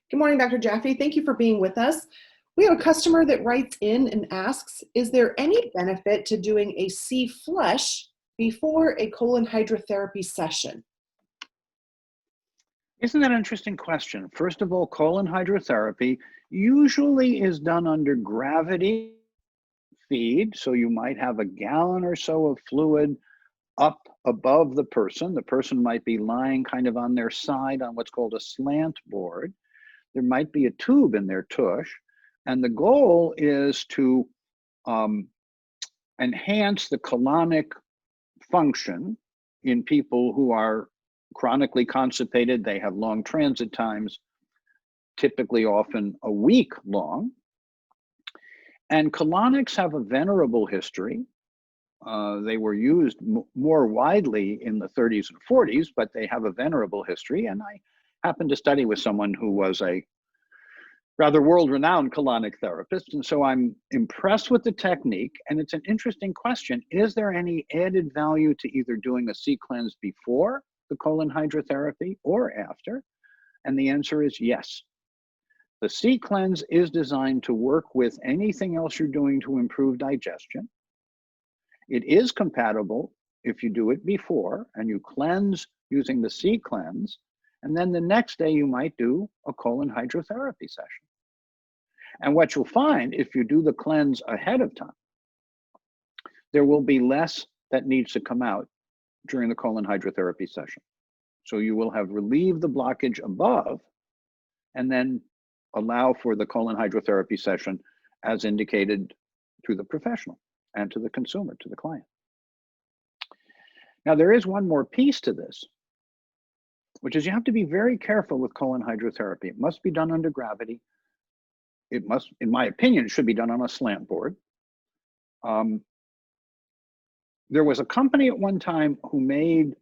Good morning, Dr. Jaffe. Thank you for being with us. We have a customer that writes in and asks, is there any benefit to doing a C flush before a colon hydrotherapy session? Isn't that an interesting question? First of all, colon hydrotherapy usually is done under gravity feed. So you might have a gallon or so of fluid up above the person. The person might be lying kind of on their side on what's called a slant board. There might be a tube in their tush. And the goal is to enhance the colonic function in people who are chronically constipated. They have long transit times, typically often a week long. And colonics have a venerable history. They were used more widely in the 30s and 40s, but they have a venerable history. And I happened to study with someone who was a rather world-renowned colonic therapist. And so I'm impressed with the technique. And it's an interesting question. Is there any added value to either doing a C cleanse before the colon hydrotherapy or after? And the answer is yes. The C cleanse is designed to work with anything else you're doing to improve digestion. It is compatible if you do it before and you cleanse using the C cleanse, and then the next day you might do a colon hydrotherapy session. And what you'll find if you do the cleanse ahead of time, there will be less that needs to come out during the colon hydrotherapy session. So you will have relieved the blockage above and then allow for the colon hydrotherapy session as indicated to the professional and to the consumer, to the client. Now, there is one more piece to this, which is you have to be very careful with colon hydrotherapy. It must be done under gravity. It must, in my opinion, it should be done on a slant board. There was a company at one time who made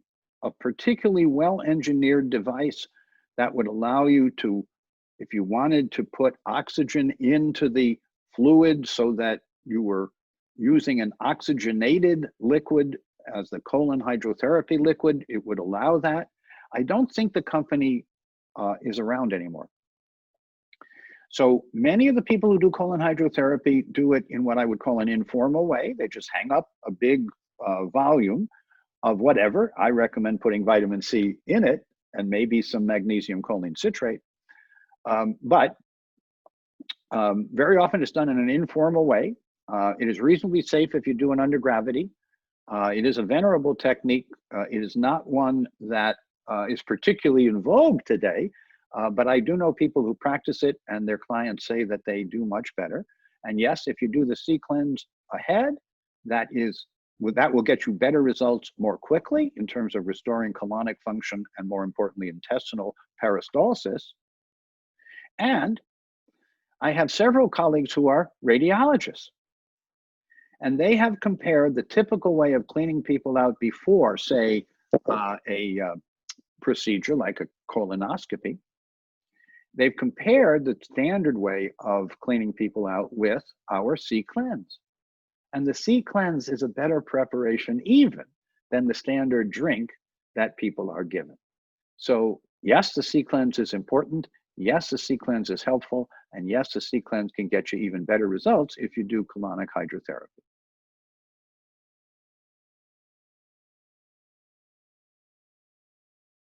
a particularly well-engineered device that would allow you to, if you wanted to put oxygen into the fluid so that you were using an oxygenated liquid as the colon hydrotherapy liquid, it would allow that. I don't think the company is around anymore. So many of the people who do colon hydrotherapy do it in what I would call an informal way. They just hang up a big volume of whatever. I recommend putting vitamin C in it and maybe some magnesium choline citrate. But very often it's done in an informal way. It is reasonably safe if you do it under gravity. It is a venerable technique. It is not one that is particularly in vogue today, but I do know people who practice it and their clients say that they do much better. And yes, if you do the C cleanse ahead, that will get you better results more quickly in terms of restoring colonic function and, more importantly, intestinal peristalsis. And I have several colleagues who are radiologists, and they have compared the typical way of cleaning people out before, say, a procedure like a colonoscopy. They've compared the standard way of cleaning people out with our C cleanse. And the C cleanse is a better preparation even than the standard drink that people are given. So yes, the C cleanse is important. Yes, the C cleanse is helpful. And yes, the C cleanse can get you even better results if you do colonic hydrotherapy.